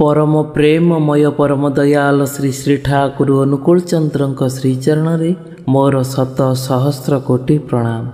परम प्रेममय परम दयाल श्री श्री ठाकुर अनुकूल चंद्र श्रीचरण मोर शत सहस्र कोटि प्रणाम।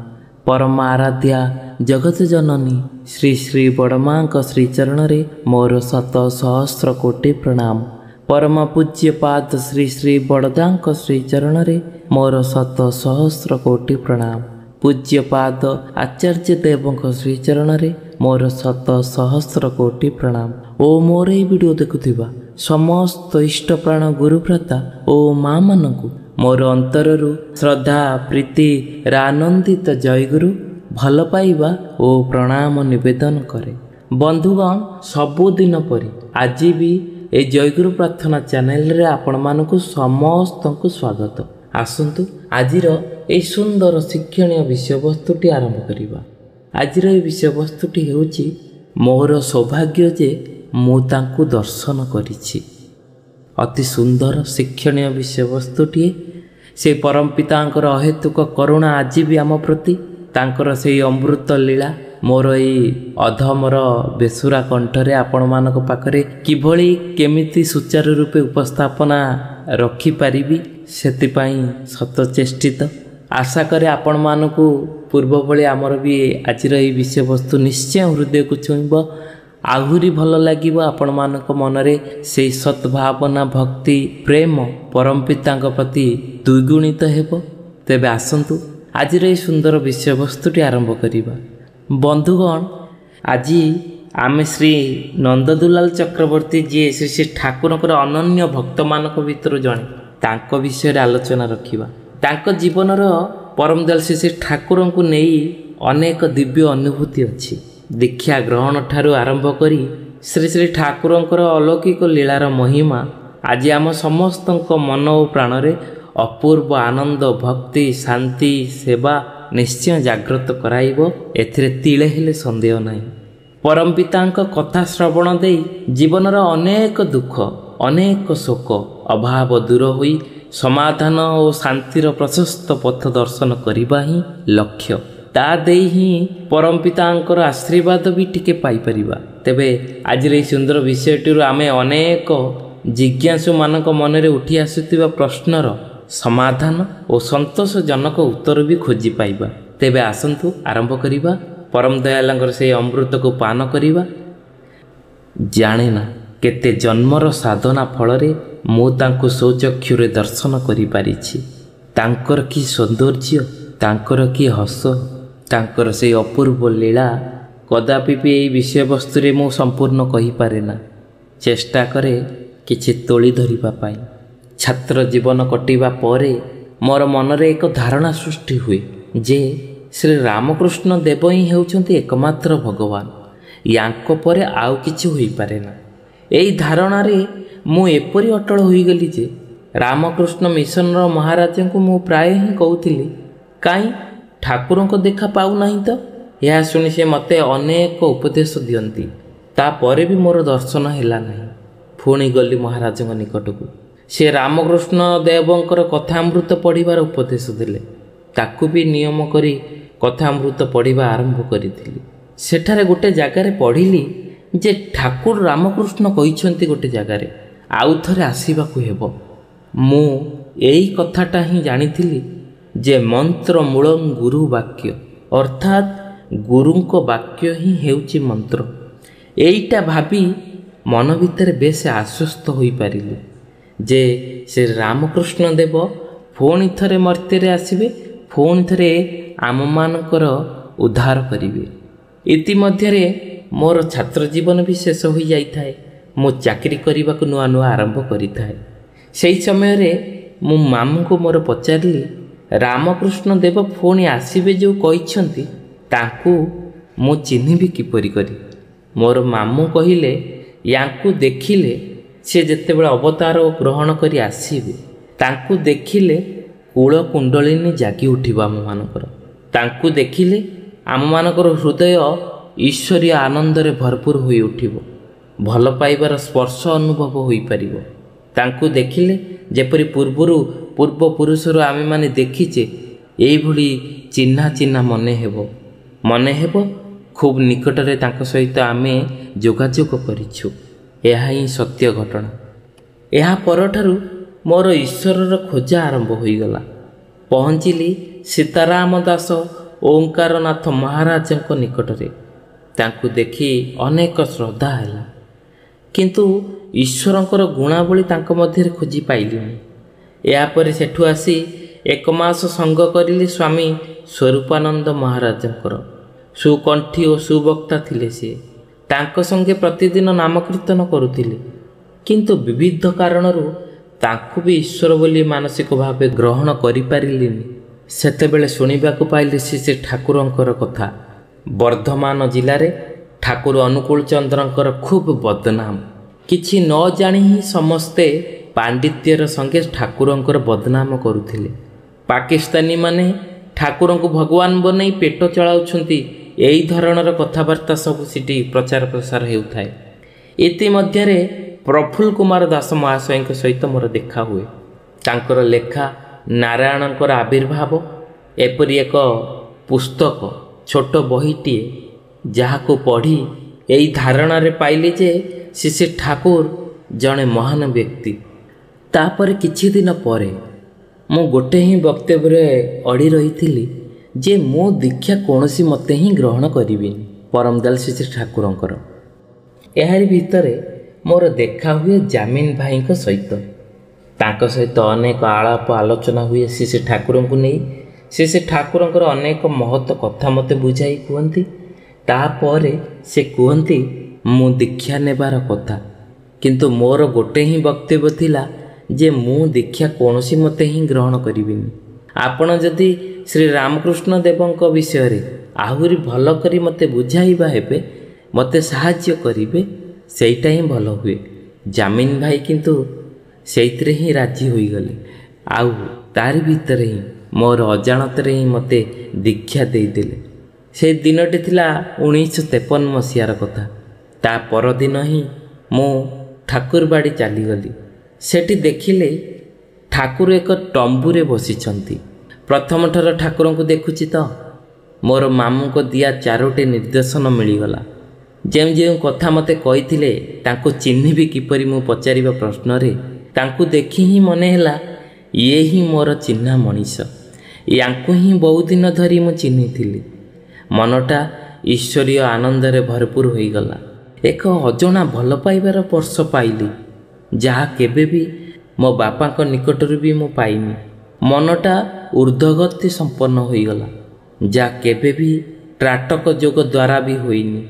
परम आराध्या जगत जननी श्री श्री बड़मा श्रीचरण मोर शत सहस्र कोटि प्रणाम। परम पूज्य पाद श्री श्री बड़दा श्रीचरण मोर शत सहस्र कोटि प्रणाम। पूज्य पाद आचार्य देव श्रीचरण मोर शत सहस्र कोटि प्रणाम। ओ मोर ये वीडियो देखुथिबा समस्त इष्ट प्राण गुरुभ्राता ओ माँ मानकु मोर अंतररु श्रद्धा प्रीति आनंदित जयगुरु भल पाइबा ओ प्रणाम निवेदन करे। बंधुगण सबुदिन परी आज भी ए जयगुरु प्रार्थना चैनल रे आपण मानकु समस्त स्वागत। आसंतु आजिर ए सुंदर शिक्षणीय विषय वस्तुटी आरंभ करिबा। आजिर ए विषय वस्तुटी हेउची मोर सौभाग्य जे मु तांकु दर्शन करिछि। अति सुंदर शिक्षणीय विषय वस्तुटी से परम पितांकर अहेतुक करुणा आज भी आम प्रति तांकर से अमृत लीला मोर ये अधमर बेसुरा कंठरे आपण मानक पाखरे किभली केमिति सुचारू रूपे उपस्थापना रखी पारिबी सेतिपाई सत चेष्टित। आशा करे आपण मानकु पूर्व भली आमर भी आजिर ये विषय वस्तु निश्चय हृदय को छुईब, आहुरी भल लागिब। आपण मानक मनरे से सद्भावना भक्ति प्रेम परम पितांक प्रति द्विगुणित हेब। तेबे आसंतु आजिर ये सुंदर विषय वस्तुटी आरंभ करिबा। बंधुगण आज आम श्री नंददुलाल चक्रवर्ती जी श्री श्री ठाकुरଙ୍କର ଅନନ୍ୟ भक्त ମାନଙ୍କ ଭିତରୁ ଜଣେ ତାଙ୍କ ବିଷୟରେ ଆଲୋଚନା ରଖିବା। ତାଙ୍କ ଜୀବନର परम दयाल श्री श्री ठाकुरଙ୍କୁ ନେଇ ଅନେକ ଦିବ୍ୟ ଅନୁଭୂତି ଅଛି। दीक्षा ग्रहण ଠାରୁ आरंभ करी श्री श्री ठाकुरଙ୍କର अलौकिक लीलार महिमा आज आम समस्तଙ୍କ मन और प्राणरे अपूर्व आनंद भक्ति शांति सेवा निश्चय जागृत कराइब, एथिरे तिले हेले संदेह नहीं। परम पितांक कथा श्रवण दे जीवनर अनेक दुख अनेक शोक अभाव दूर होई समाधान और शांतिर प्रशस्त पथ दर्शन करबा ही लक्ष्य। ता दे ही परम पितांकर आशीर्वाद भी टिके पाई परिबा। तेबे आज रे सुंदर विषयटी आमे अनेक जिज्ञासु मानक मनरे उठी आसुथिबा प्रश्नर समाधान और संतोषजनक उत्तर भी खोजी पाइबा। तेबे आसंतु आरंभ करिबा। परम दयालंकर से अमृत को पान करिबा। जाने ना केते जन्मर साधना फलरे मु तांको सौचक्षुरे दर्शन करि पारिछि। तांकर की सौंदर्य तांकर की हस तांकर से अपूर्व लीला कदापि भी यही विषय वस्तुरे मु संपूर्ण कहि पारे ना। चेष्टा करे किछि तोली धरिबा पाई। छात्र जीवन कटिबा परे मोर मनरे एक धारणा सृष्टि हुए जे श्री रामकृष्ण देव ही हेउछन्ति एकमात्र भगवान, यांको परे आउ किछि होई पारे ना। एई धारणारे मु एपरि अटल होई गली जे रामकृष्ण मिशनर महाराज को मु प्राय ही कहूथिली काई ठाकुरको देखा पाउ नहीं तो। यह सुनि से मते अनेक उपदेश दियंती। ता परे भी मोर दर्शन हैला नहीं। पुणी गली महाराज निकटकू। से रामकृष्ण देवंकर कथामृत पढ़िबार उपदेश देले। ताकू भी नियम करी कथामृत पढ़िबा आरंभ करिथिली। सेठारे गोटे जगार पढ़िली जे ठाकुर रामकृष्ण कहिसंती गोटे जगार आउ थरे आसीबाकू हेबो। मु एई कथाटा ही जानिथिली जे मंत्र मूलं गुरु वाक्य, अर्थात गुरुंको वाक्य ही हेउची मंत्र। एईटा भाबी मन भितर बेस आश्वस्त होई पारिली जे से रामकृष्ण देव पुणी थरे मर्त्य आसबे, पुणी थरे आम मानकर उद्धार करिवे। इतिमध्यरे मोर छात्र जीवन भी शेष हो जाए। मु चाकरी करने को नुआ नुआ आरंभ करिथाए। सेही समय रे मु मामू को मोर पचारली रामकृष्ण देव पुणी आसबे जो कहिसंती ताकू मु चिन्हिबी किपरि करी। मोर मामू कहिले यांकू देखिले से जेतेबेले अवतार ग्रहण करी आसीबे तांकू देखिले कूल कुंडलिनी जागी उठिबा। आम मानकर तांकू देखिले आम मानकर हृदय ईश्वरीय आनंद रे भरपूर होई उठिबो। भल पाइबार स्पर्श अनुभव होई परिबो। तांकू देखिले जेपरि पूर्वरु पूर्व पुरुषर आमे माने देखिचे एई भली चिन्हा चिन्हा मने हेबो खूब निकटरे तांको सहित आमे जोगाजोग करिछु। ଏହା ହିଁ ସତ୍ୟ ଘଟଣା। ଏହା ପରଠାରୁ ମୋର ଈଶ୍ୱରର ଖୋଜା ଆରମ୍ଭ ହୋଇଗଲା। ପହଞ୍ଚିଲି ସୀତାରାମ ଦାସ ଓଁକାରନାଥ ମହାରାଜଙ୍କ ନିକଟରେ। ତାଙ୍କୁ ଦେଖି ଅନେକ ଶ୍ରଦ୍ଧା ହେଲା, କିନ୍ତୁ ଈଶ୍ୱରଙ୍କର ଗୁଣାବଳୀ ତାଙ୍କ ମଧ୍ୟରେ ଖୋଜି ପାଇଲିନି। ଏହାପରେ ସେଠୁ ଆସି 1 ମାସ ସଙ୍ଗ କରିଲି ସ୍ୱାମୀ ସ୍ୱରୂପାନନ୍ଦ ମହାରାଜଙ୍କର। ସୁକଣ୍ଠୀ ଓ ସୁବକ୍ତା ଥିଲେ ସେ। ତାଙ୍କ ସଙ୍ଗେ ପ୍ରତିଦିନ ନାମକୀର୍ତ୍ତନ କରୁଥିଲେ, କିନ୍ତୁ ବିବିଧ କାରଣରୁ ତାଙ୍କୁ ବି ଈଶ୍ୱର ବୋଲି ମାନସିକ ଭାବେ ଗ୍ରହଣ କରିପାରିଲିନି। ସେତେବେଳେ ଶୁଣିବାକୁ ପାଇଲି ଶ୍ରୀ ଠାକୁରଙ୍କର କଥା। ବର୍ଦ୍ଧମାନ ଜିଲ୍ଲାରେ ଠାକୁର ଅନୁକୂଳ ଚନ୍ଦ୍ରଙ୍କର ଖୁବ୍ ବଦନାମ। କିଛି ନ ଜାଣି ହିଁ ସମସ୍ତେ ପାଣ୍ଡିତ୍ୟର ସଙ୍ଗେ ଠାକୁରଙ୍କର ବଦନାମ କରୁଥିଲେ। ପାକିସ୍ତାନୀମାନେ ଠାକୁରଙ୍କୁ ଭଗବାନ ବନେଇ ପେଟ ଚଳାଉଛନ୍ତି, ଏହି ଧରଣର କଥାବାର୍ତ୍ତା ସବୁ ସେଠି ପ୍ରଚାର ପ୍ରସାର ହେଉଥାଏ। ଇତିମଧ୍ୟରେ ପ୍ରଫୁଲ୍ଲ କୁମାର ଦାସ ମହାଶୟଙ୍କ ସହିତ ମୋର ଦେଖା ହୁଏ। ତାଙ୍କର ଲେଖା ନାରାୟଣଙ୍କର ଆବିର୍ଭାବ ଏପରି ଏକ ପୁସ୍ତକ, ଛୋଟ ବହିଟିଏ, ଯାହାକୁ ପଢ଼ି ଏହି ଧାରଣାରେ ପାଇଲି ଯେ ଶ୍ରୀ ଠାକୁର ଜଣେ ମହାନ ବ୍ୟକ୍ତି। ତାପରେ କିଛି ଦିନ ପରେ ମୁଁ ଗୋଟେ ହିଁ ବକ୍ତବ୍ୟରେ ଅଡ଼ି ରହିଥିଲି ଯେ ମୁଁ ଦୀକ୍ଷା କୌଣସି ମତେ ହିଁ ଗ୍ରହଣ କରିବିନି, ପରମଦୟାଲ ଶ୍ରୀ ଠାକୁରଙ୍କର। ଏହାରି ଭିତରେ ମୋର ଦେଖା ହୁଏ ଜାମିନ ଭାଇଙ୍କ ସହିତ। ତାଙ୍କ ସହିତ ଅନେକ ଆଳାପ ଆଲୋଚନା ହୁଏ ଶ୍ରୀ ଠାକୁରଙ୍କୁ ନେଇ। ସେ ଠାକୁରଙ୍କର ଅନେକ ମହତ କଥା ମୋତେ ବୁଝାଇ କୁହନ୍ତି। ତାପରେ ସେ କୁହନ୍ତି ମୁଁ ଦୀକ୍ଷା ନେବାର କଥା, କିନ୍ତୁ ମୋର ଗୋଟେ ହିଁ ବକ୍ତବ୍ୟ ଥିଲା ଯେ ମୁଁ ଦୀକ୍ଷା କୌଣସି ମତେ ହିଁ ଗ୍ରହଣ କରିବିନି। ଆପଣ ଯଦି ଶ୍ରୀ ରାମକୃଷ୍ଣ ଦେବଙ୍କ ବିଷୟରେ ଆହୁରି ଭଲ କରି ମୋତେ ବୁଝାଇବା ହେବେ, ମୋତେ ସାହାଯ୍ୟ କରିବେ, ସେଇଟା ହିଁ ଭଲ ହୁଏ। ଜାମିନ ଭାଇ କିନ୍ତୁ ସେଇଥିରେ ହିଁ ରାଜି ହୋଇଗଲେ। ଆଉ ତାରି ଭିତରେ ହିଁ ମୋର ଅଜାଣତରେ ହିଁ ମୋତେ ଦୀକ୍ଷା ଦେଇଦେଲେ। ସେ ଦିନଟି ଥିଲା 1953 ମସିହାର କଥା। ତା ପରଦିନ ହିଁ ମୁଁ ଠାକୁରବାଡ଼ି ଚାଲିଗଲି। ସେଠି ଦେଖିଲେ ଠାକୁର ଏକ ତମ୍ବୁରେ ବସିଛନ୍ତି। ପ୍ରଥମ ଥର ଠାକୁରଙ୍କୁ ଦେଖୁଛି ତ ମୋର ମାମୁଁଙ୍କ ଦିଆ 4ଟି ନିର୍ଦ୍ଦେଶନ ମିଳିଗଲା। ଯେଉଁ ଯେଉଁ କଥା ମୋତେ କହିଥିଲେ ତାଙ୍କୁ ଚିହ୍ନିବି କିପରି ମୁଁ ପଚାରିବା ପ୍ରଶ୍ନରେ ତାଙ୍କୁ ଦେଖି ହିଁ ମନେ ହେଲା ଇଏ ହିଁ ମୋର ଚିହ୍ନା ମଣିଷ। ୟାଙ୍କୁ ହିଁ ବହୁଦିନ ଧରି ମୁଁ ଚିହ୍ନିଥିଲି। ମନଟା ଈଶ୍ୱରୀୟ ଆନନ୍ଦରେ ଭରପୁର ହୋଇଗଲା। ଏକ ଅଜଣା ଭଲ ପାଇବାର ସ୍ପର୍ଶ ପାଇଲି, ଯାହା କେବେ ବି ମୋ ବାପାଙ୍କ ନିକଟରୁ ବି ମୁଁ ପାଇନି। ମନଟା ଊର୍ଦ୍ଧ୍ୱଗତି ସମ୍ପନ୍ନ ହୋଇଗଲା, ଯାହା କେବେ ବି ତ୍ରାଟକ ଯୋଗ ଦ୍ୱାରା ବି ହୋଇନି।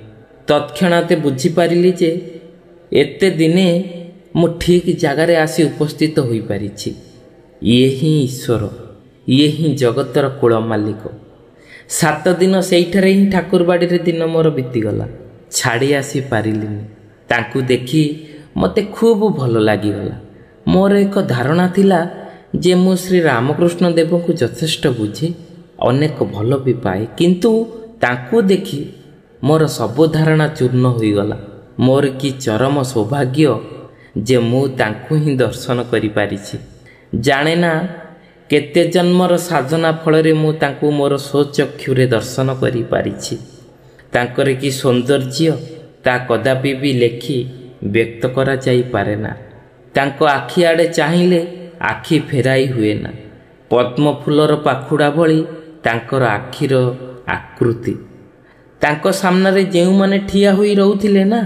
ତତ୍କ୍ଷଣାତେ ବୁଝିପାରିଲି ଯେ ଏତେ ଦିନେ ମୁଁ ଠିକ୍ ଜାଗାରେ ଆସି ଉପସ୍ଥିତ ହୋଇପାରିଛି। ଇଏ ହିଁ ଈଶ୍ୱର, ଇଏ ହିଁ ଜଗତର କୂଳ ମାଲିକ। 7 ଦିନ ସେଇଠାରେ ହିଁ ଠାକୁରବାଡ଼ିରେ ଦିନ ମୋର ବିତିଗଲା। ଛାଡ଼ି ଆସି ପାରିଲିନି। ତାଙ୍କୁ ଦେଖି ମୋତେ ଖୁବ୍ ଭଲ ଲାଗିଗଲା। ମୋର ଏକ ଧାରଣା ଥିଲା ଯେ ମୁଁ ଶ୍ରୀ ରାମକୃଷ୍ଣ ଦେବଙ୍କୁ ଯଥେଷ୍ଟ ବୁଝେ, ଅନେକ ଭଲ ବି ପାଏ, କିନ୍ତୁ ତାଙ୍କୁ ଦେଖି ମୋର ସବୁ ଧାରଣା ଚୂର୍ଣ୍ଣ ହୋଇଗଲା। ମୋର କି ଚରମ ସୌଭାଗ୍ୟ ଯେ ମୁଁ ତାଙ୍କୁ ହିଁ ଦର୍ଶନ କରିପାରିଛି। ଜାଣେ ନା କେତେ ଜନ୍ମର ସାଧନା ଫଳରେ ମୁଁ ତାଙ୍କୁ ମୋର ସ୍ୱଚକ୍ଷୁରେ ଦର୍ଶନ କରିପାରିଛି। ତାଙ୍କର କି ସୌନ୍ଦର୍ଯ୍ୟ ତା କଦାପି ବି ଲେଖି ବ୍ୟକ୍ତ କରାଯାଇପାରେ ନା। ତାଙ୍କ ଆଖି ଆଡ଼େ ଚାହିଁଲେ ଆଖି ଫେରାଇ ହୁଏ ନା। ପଦ୍ମ ଫୁଲର ପାଖୁଡ଼ା ଭଳି ତାଙ୍କର ଆଖିର ଆକୃତି। ତାଙ୍କ ସାମ୍ନାରେ ଯେଉଁମାନେ ଠିଆ ହୋଇ ରହୁଥିଲେ ନା,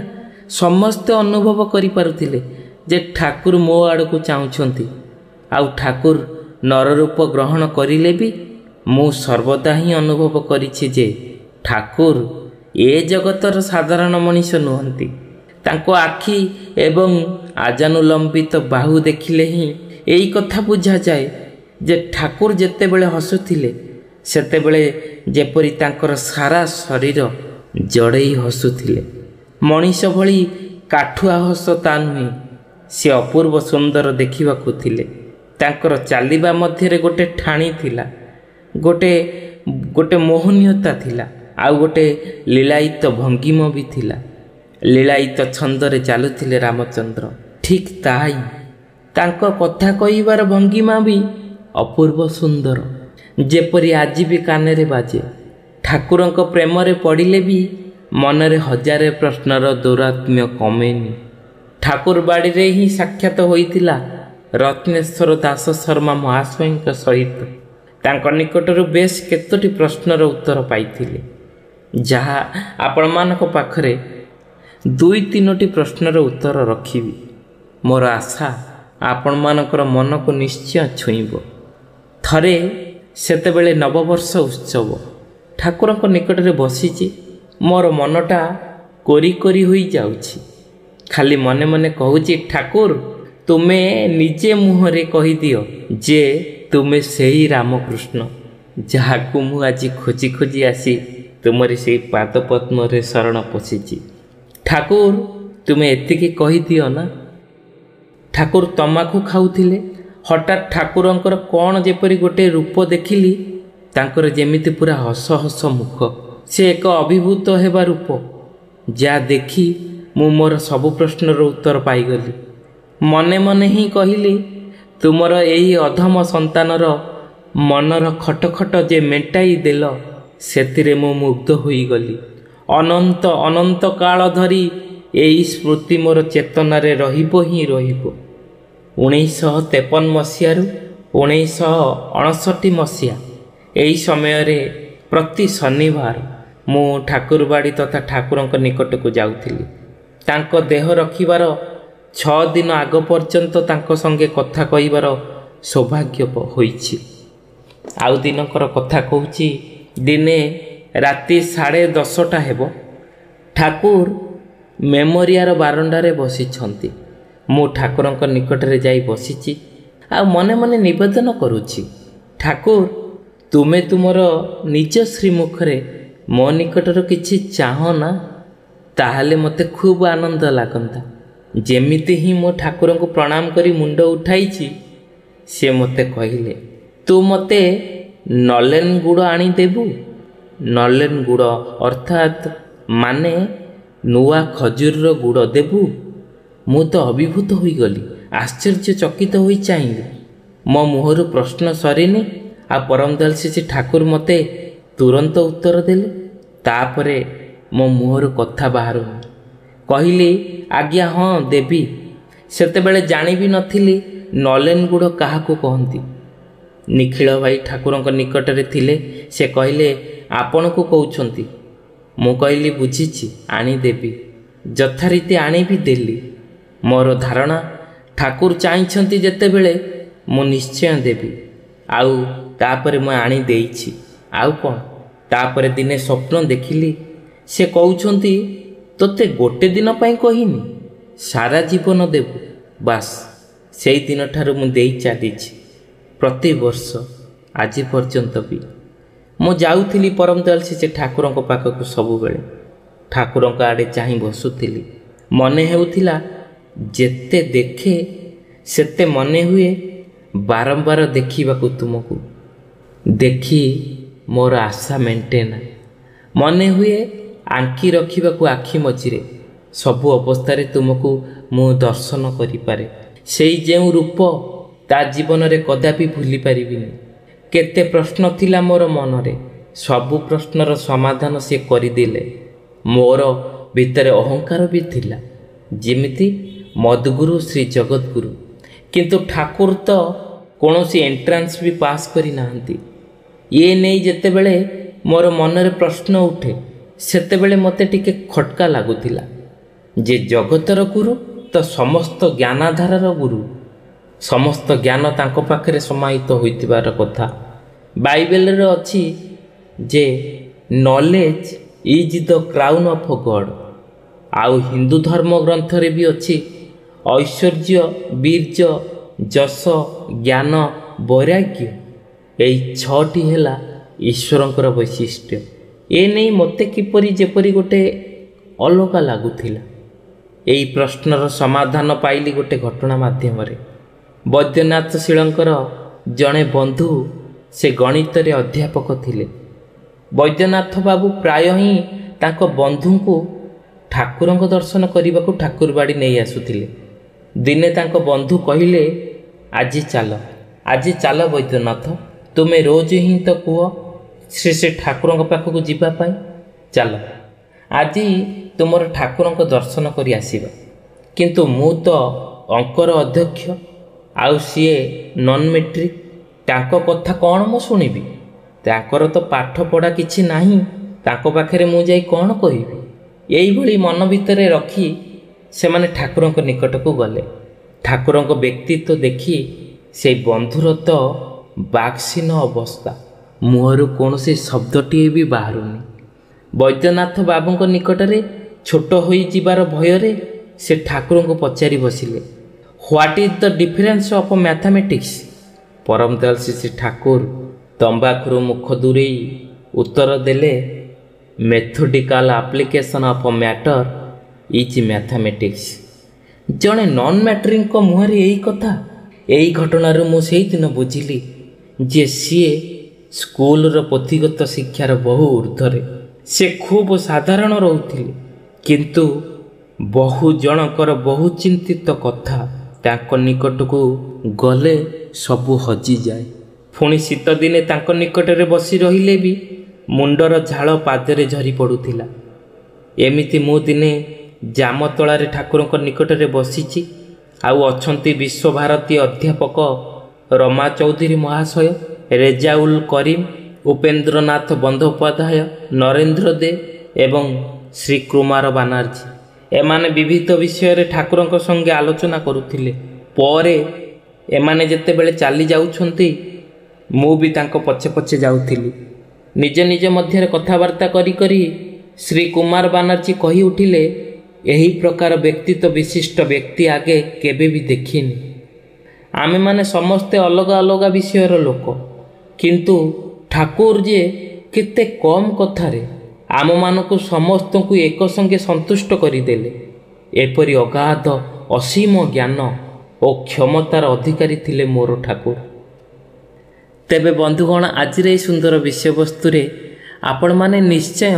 ସମସ୍ତେ ଅନୁଭବ କରିପାରୁଥିଲେ ଯେ ଠାକୁର ମୋ ଆଡ଼କୁ ଚାହୁଁଛନ୍ତି। ଆଉ ଠାକୁର ନରରୂପ ଗ୍ରହଣ କରିଲେ ବି ମୁଁ ସର୍ବଦା ହିଁ ଅନୁଭବ କରିଛି ଯେ ଠାକୁର ଏ ଜଗତର ସାଧାରଣ ମଣିଷ ନୁହନ୍ତି। ତାଙ୍କ ଆଖି ଏବଂ ଆଜାନୁଲମ୍ବିତ ବାହୁ ଦେଖିଲେ ହିଁ ଏଇ କଥା ବୁଝାଯାଏ ଯେ ଠାକୁର ଯେତେବେଳେ ହସୁଥିଲେ ସେତେବେଳେ ଯେପରି ତାଙ୍କର ସାରା ଶରୀର ଜଡ଼େଇ ହସୁଥିଲେ। ମଣିଷ ଭଳି କାଠୁଆ ହସ ତା ନୁହେଁ, ସେ ଅପୂର୍ବ ସୁନ୍ଦର ଦେଖିବାକୁ ଥିଲେ। ତାଙ୍କର ଚାଲିବା ମଧ୍ୟରେ ଗୋଟେ ଠାଣି ଥିଲା, ଗୋଟେ ମୋହନୀୟତା ଥିଲା, ଆଉ ଗୋଟେ ଲୀଳାୟିତ ଭଙ୍ଗିମ ବି ଥିଲା। ଲୀଳାୟିତ ଛନ୍ଦରେ ଚାଲୁଥିଲେ ରାମଚନ୍ଦ୍ର। ଠିକ୍ ତାହା ହିଁ ତାଙ୍କ କଥା କହିବାର ଭଙ୍ଗିମା ବି ଅପୂର୍ବ ସୁନ୍ଦର, ଯେପରି ଆଜି ବି କାନରେ ବାଜେ। ଠାକୁରଙ୍କ ପ୍ରେମରେ ପଡ଼ିଲେ ବି ମନରେ ହଜାରେ ପ୍ରଶ୍ନର ଦୌରାତ୍ମ୍ୟ କମେନି। ଠାକୁରବାଡ଼ିରେ ହିଁ ସାକ୍ଷାତ ହୋଇଥିଲା ରତ୍ନେଶ୍ୱର ଦାସ ଶର୍ମା ମହାଶୟଙ୍କ ସହିତ। ତାଙ୍କ ନିକଟରୁ ବେଶ କେତୋଟି ପ୍ରଶ୍ନର ଉତ୍ତର ପାଇଥିଲି, ଯାହା ଆପଣମାନଙ୍କ ପାଖରେ 2-3ଟି ପ୍ରଶ୍ନର ଉତ୍ତର ରଖିବି। ମୋର ଆଶା ଆପଣମାନଙ୍କର ମନକୁ ନିଶ୍ଚୟ ଛୁଇଁବ। ଥରେ ସେତେବେଳେ ନବବର୍ଷ ଉତ୍ସବ, ଠାକୁରଙ୍କ ନିକଟରେ ବସିଛି, ମୋର ମନଟା କୋରି କୋରି ହୋଇଯାଉଛି। ଖାଲି ମନେ ମନେ କହୁଛି, ଠାକୁର ତୁମେ ନିଜେ ମୁହଁରେ କହିଦିଅ ଯେ ତୁମେ ସେହି ରାମକୃଷ୍ଣ ଯାହାକୁ ମୁଁ ଆଜି ଖୋଜି ଖୋଜି ଆସି ତୁମରି ସେହି ପାଦପଦ୍ମରେ ଶରଣ ପଶିଛି। ଠାକୁର ତୁମେ ଏତିକି କହିଦିଅ ନା। ଠାକୁର ତମାଖୁ ଖାଉଥିଲେ। ହଠାତ୍ ଠାକୁରଙ୍କର କ'ଣ ଯେପରି ଗୋଟିଏ ରୂପ ଦେଖିଲି। ତାଙ୍କର ଯେମିତି ପୁରା ହସ ହସ ମୁଖ, ସେ ଏକ ଅଭିଭୂତ ହେବା ରୂପ, ଯାହା ଦେଖି ମୁଁ ମୋର ସବୁ ପ୍ରଶ୍ନର ଉତ୍ତର ପାଇଗଲି। ମନେ ମନେ ହିଁ କହିଲି, ତୁମର ଏହି ଅଧମ ସନ୍ତାନର ମନର ଖଟଖଟ ଯେ ମେଣ୍ଟାଇ ଦେଲ, ସେଥିରେ ମୁଁ ମୁଗ୍ଧ ହୋଇଗଲି। ଅନନ୍ତ ଅନନ୍ତ କାଳ ଧରି ଏହି ସ୍ମୃତି ମୋର ଚେତନାରେ ରହିବ ହିଁ ରହିବ। 1953 ମସିହାରୁ 1959 ମସିହା ଏହି ସମୟରେ ପ୍ରତି ଶନିବାର ମୁଁ ଠାକୁରବାଡ଼ି ତଥା ଠାକୁରଙ୍କ ନିକଟକୁ ଯାଉଥିଲି। ତାଙ୍କ ଦେହ ରଖିବାର 6 ଦିନ ଆଗ ପର୍ଯ୍ୟନ୍ତ ତାଙ୍କ ସଙ୍ଗେ କଥା କହିବାର ସୌଭାଗ୍ୟ ହୋଇଛି। ଆଉ ଦିନକର କଥା କହୁଛି, ଦିନେ ରାତି 10:30 ହେବ। ଠାକୁର ମେମୋରିଆର ବାରଣ୍ଡାରେ ବସିଛନ୍ତି। ମୁଁ ଠାକୁରଙ୍କ ନିକଟରେ ଯାଇ ବସିଛି, ଆଉ ମନେ ମନେ ନିବେଦନ କରୁଛି, ଠାକୁର ତୁମେ ତୁମର ନିଜ ଶ୍ରୀମୁଖରେ ମୋ ନିକଟରୁ କିଛି ଚାହଁ ନା, ତାହେଲେ ମୋତେ ଖୁବ୍ ଆନନ୍ଦ ଲାଗନ୍ତା। ଯେମିତି ହିଁ ମୁଁ ଠାକୁରଙ୍କୁ ପ୍ରଣାମ କରି ମୁଣ୍ଡ ଉଠାଇଛି, ସେ ମୋତେ କହିଲେ, ତୁ ମୋତେ ନଲେନ ଗୁଡ଼ ଆଣିଦେବୁ। ନଲେନ ଗୁଡ଼ ଅର୍ଥାତ୍ ମାନେ ନୂଆ ଖଜୁରର ଗୁଡ଼ ଦେବୁ। ମୁଁ ତ ଅଭିଭୂତ ହୋଇଗଲି, ଆଶ୍ଚର୍ଯ୍ୟଚକିତ ହୋଇ ଚାହିଁଲି। ମୋ ମୁହଁରୁ ପ୍ରଶ୍ନ ସରିନି, ଆଉ ପରମଦୟାଲ ଠାକୁର ମୋତେ ତୁରନ୍ତ ଉତ୍ତର ଦେଲେ। ତାପରେ ମୋ ମୁହଁରୁ କଥା ବାହାରୁନି। କହିଲି, ଆଜ୍ଞା ହଁ ଦେବି। ସେତେବେଳେ ଜାଣିବି ନଥିଲି ନଲେନ ଗୁଡ଼ କାହାକୁ କହନ୍ତି। ନିଖିଳ ଭାଇ ଠାକୁରଙ୍କ ନିକଟରେ ଥିଲେ। ସେ କହିଲେ, ଆପଣଙ୍କୁ କହୁଛନ୍ତି। ମୁଁ କହିଲି, ବୁଝିଛି, ଆଣିଦେବି। ଯଥାରୀତି ଆଣିବି ଦେଲି। ମୋର ଧାରଣା, ଠାକୁର ଚାହିଁଛନ୍ତି ଯେତେବେଳେ ମୁଁ ନିଶ୍ଚୟ ଦେବି। ଆଉ ତାପରେ ମୁଁ ଆଣି ଦେଇଛି। ଆଉ କ'ଣ? ତାପରେ ଦିନେ ସ୍ୱପ୍ନ ଦେଖିଲି। ସେ କହୁଛନ୍ତି, ତୋତେ ଗୋଟେ ଦିନ ପାଇଁ କହିନି, ସାରା ଜୀବନ ଦେବୁ। ବାସ୍ ସେଇ ଦିନଠାରୁ ମୁଁ ଦେଇ ଚାଲିଛି, ପ୍ରତିବର୍ଷ ଆଜି ପର୍ଯ୍ୟନ୍ତ ବି। ମୁଁ ଯାଉଥିଲି ପରମଦୟାଲ ଠାକୁରଙ୍କ ପାଖକୁ ସବୁବେଳେ। ଠାକୁରଙ୍କ ଆଡ଼େ ଚାହିଁ ବସୁଥିଲି। ମନେ ହେଉଥିଲା, ଯେତେ ଦେଖେ ସେତେ ମନେ ହୁଏ ବାରମ୍ବାର ଦେଖିବାକୁ ତୁମକୁ। ଦେଖି ମୋର ଆଶା ମେଣ୍ଟେ ନା। ମନେ ହୁଏ ଆଙ୍କି ରଖିବାକୁ ଆଖି ମଝିରେ। ସବୁ ଅବସ୍ଥାରେ ତୁମକୁ ମୁଁ ଦର୍ଶନ କରିପାରେ। ସେଇ ଯେଉଁ ରୂପ, ତା ଜୀବନରେ କଦାପି ଭୁଲି ପାରିବିନି। କେତେ ପ୍ରଶ୍ନ ଥିଲା ମୋର ମନରେ, ସବୁ ପ୍ରଶ୍ନର ସମାଧାନ ସେ କରିଦେଲେ। ମୋର ଭିତରେ ଅହଙ୍କାର ବି ଥିଲା, ଯେମିତି ମଦଗୁରୁ ଶ୍ରୀ ଜଗତଗୁରୁ। କିନ୍ତୁ ଠାକୁର ତ କୌଣସି ଏଣ୍ଟ୍ରାନ୍ସ ବି ପାସ୍ କରିନାହାନ୍ତି। ଇଏ ନେଇ ଯେତେବେଳେ ମୋର ମନରେ ପ୍ରଶ୍ନ ଉଠେ, ସେତେବେଳେ ମୋତେ ଟିକେ ଖଟକା ଲାଗୁଥିଲା ଯେ ଜଗତର ଗୁରୁ ତ ସମସ୍ତ ଜ୍ଞାନାଧାରର ଗୁରୁ। ସମସ୍ତ ଜ୍ଞାନ ତାଙ୍କ ପାଖରେ ସମାହିତ ହୋଇଥିବାର କଥା। ବାଇବେଲରେ ଅଛି ଯେ knowledge is the crown of God. ଆଉ ହିନ୍ଦୁ ଧର୍ମ ଗ୍ରନ୍ଥରେ ବି ଅଛି, ଐଶ୍ୱର୍ଯ୍ୟ, ବୀର୍ଯ୍ୟ, ଯଶ, ଜ୍ଞାନ, ବୈରାଗ୍ୟ, ଏଇ 6ଟି ହେଲା ଈଶ୍ୱରଙ୍କର ବୈଶିଷ୍ଟ୍ୟ। ଏ ନେଇ ମୋତେ କିପରି ଯେପରି ଗୋଟେ ଅଲଗା ଲାଗୁଥିଲା। ଏହି ପ୍ରଶ୍ନର ସମାଧାନ ପାଇଲି ଗୋଟେ ଘଟଣା ମାଧ୍ୟମରେ। ବୈଦ୍ୟନାଥ ଶିଳଙ୍କର ଜଣେ ବନ୍ଧୁ, ସେ ଗଣିତରେ ଅଧ୍ୟାପକ ଥିଲେ। ବୈଦ୍ୟନାଥ ବାବୁ ପ୍ରାୟ ହିଁ ତାଙ୍କ ବନ୍ଧୁଙ୍କୁ ଠାକୁରଙ୍କ ଦର୍ଶନ କରିବାକୁ ଠାକୁରବାଡ଼ି ନେଇ ଆସୁଥିଲେ। ଦିନେ ତାଙ୍କ ବନ୍ଧୁ କହିଲେ, ଆଜି ଚାଲ ବୈଦ୍ୟନାଥ, ତୁମେ ରୋଜ ହିଁ ତ କୁହ ଶ୍ରୀ ଠାକୁରଙ୍କ ପାଖକୁ ଯିବା ପାଇଁ। ଚାଲ ଆଜି ତୁମର ଠାକୁରଙ୍କ ଦର୍ଶନ କରି ଆସିବା। କିନ୍ତୁ ମୁଁ ତ ଅଙ୍କର ଅଧ୍ୟକ୍ଷ, ଆଉ ସିଏ ନନ୍ ମେଟ୍ରିକ୍, ତାଙ୍କ କଥା କ'ଣ ମୁଁ ଶୁଣିବି? ତାଙ୍କର ତ ପାଠ ପଢ଼ା କିଛି ନାହିଁ, ତାଙ୍କ ପାଖରେ ମୁଁ ଯାଇ କ'ଣ କହିବି? ଏଇଭଳି ମନ ଭିତରେ ରଖି ସେମାନେ ଠାକୁରଙ୍କ ନିକଟକୁ ଗଲେ। ଠାକୁରଙ୍କ ବ୍ୟକ୍ତିତ୍ୱ ଦେଖି ସେଇ ବନ୍ଧୁର ତ ବାକ୍ସିନ ଅବସ୍ଥା, ମୁହଁରୁ କୌଣସି ଶବ୍ଦଟିଏ ବି ବାହାରୁନି। ବୈଦ୍ୟନାଥ ବାବୁଙ୍କ ନିକଟରେ ଛୋଟ ହୋଇଯିବାର ଭୟରେ ସେ ଠାକୁରଙ୍କୁ ପଚାରି ବସିଲେ, what is the difference of mathematics? Param Dayal Shri Thakur ତମ୍ବାଖୁରୁ ମୁଖ ଦୂରେଇ ଉତ୍ତର ଦେଲେ, methodical application of matter is mathematics. ଜଣେ ନନ୍ ମ୍ୟାଟ୍ରିକଙ୍କ ମୁହଁରେ ଏଇ କଥା। ଏଇ ଘଟଣାରୁ ମୁଁ ସେଇଦିନ ବୁଝିଲି ଯେ ସିଏ ସ୍କୁଲର ପୋଥିଗତ ଶିକ୍ଷାର ବହୁ ଉର୍ଦ୍ଧ୍ୱରେ। ସେ ଖୁବ୍ ସାଧାରଣ ରହୁଥିଲେ, କିନ୍ତୁ ବହୁ ଜଣଙ୍କର ବହୁ ଚିନ୍ତିତ କଥା ତାଙ୍କ ନିକଟକୁ ଗଲେ ସବୁ ହଜିଯାଏ। ପୁଣି ଶୀତଦିନେ ତାଙ୍କ ନିକଟରେ ବସି ରହିଲେ ବି ମୁଣ୍ଡର ଝାଳ ପାଦରେ ଝରି ପଡ଼ୁଥିଲା। ଏମିତି ମୁଁ ଦିନେ ଜାମତଳାରେ ଠାକୁରଙ୍କ ନିକଟରେ ବସିଛି, ଆଉ ଅଛନ୍ତି ବିଶ୍ୱଭାରତୀ ଅଧ୍ୟାପକ ରମା ଚୌଧୁରୀ ମହାଶୟ, ରେଜାଉଲ କରିମ୍, ଉପେନ୍ଦ୍ରନାଥ ବନ୍ଦୋପାଧ୍ୟାୟ, ନରେନ୍ଦ୍ର ଦେ ଏବଂ ଶ୍ରୀ କୁମାର ବାନାର୍ଜୀ। ଏମାନେ ବିବିଧ ବିଷୟରେ ଠାକୁରଙ୍କ ସଙ୍ଗେ ଆଲୋଚନା କରୁଥିଲେ। ପରେ ଏମାନେ ଯେତେବେଳେ ଚାଲି ଯାଉଛନ୍ତି, ମୁଁ ବି ତାଙ୍କ ପଛେ ପଛେ ଯାଉଥିଲି। ନିଜ ନିଜ ମଧ୍ୟରେ କଥାବାର୍ତ୍ତା କରି କରି ଶ୍ରୀ କୁମାର ବାନାର୍ଜୀ କହି ଉଠିଲେ, ଏହି ପ୍ରକାର ବ୍ୟକ୍ତିତ୍ୱ ବିଶିଷ୍ଟ ବ୍ୟକ୍ତି ଆଗେ କେବେ ବି ଦେଖିନି। ଆମେମାନେ ସମସ୍ତେ ଅଲଗା ଅଲଗା ବିଷୟର ଲୋକ, କିନ୍ତୁ ଠାକୁର ଯେ କେତେ କମ୍ କଥାରେ ଆମମାନଙ୍କୁ ସମସ୍ତଙ୍କୁ ଏକ ସଙ୍ଗେ ସନ୍ତୁଷ୍ଟ କରିଦେଲେ। ଏପରି ଅଗାଧ ଅସୀମ ଜ୍ଞାନ ଓ କ୍ଷମତାର ଅଧିକାରୀ ଥିଲେ ମୋର ଠାକୁର। ତେବେ ବନ୍ଧୁଗଣ, ଆଜିର ଏହି ସୁନ୍ଦର ବିଷୟବସ୍ତୁରେ ଆପଣମାନେ ନିଶ୍ଚୟ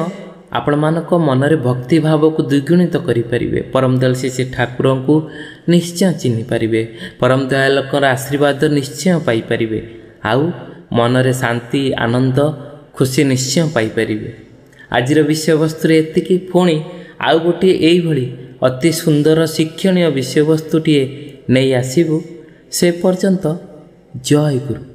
ଆପଣମାନଙ୍କ ମନରେ ଭକ୍ତିଭାବକୁ ଦ୍ୱିଗୁଣିତ କରିପାରିବେ। ପରମ ଦୟାଲ ଶ୍ରୀ ଠାକୁରଙ୍କୁ ନିଶ୍ଚୟ ଚିହ୍ନିପାରିବେ, ପରମ ଦୟାଲଙ୍କର ଆଶୀର୍ବାଦ ନିଶ୍ଚୟ ପାଇପାରିବେ, ଆଉ ମନରେ ଶାନ୍ତି, ଆନନ୍ଦ, ଖୁସି ନିଶ୍ଚୟ ପାଇପାରିବେ। ଆଜିର ବିଷୟବସ୍ତୁରେ ଏତିକି। ପୁଣି ଆଉ ଗୋଟିଏ ଏଇଭଳି ଅତି ସୁନ୍ଦର ଶିକ୍ଷଣୀୟ ବିଷୟବସ୍ତୁଟିଏ ନେଇ ଆସିବୁ। ସେ ପର୍ଯ୍ୟନ୍ତ ଜୟ ଗୁରୁ।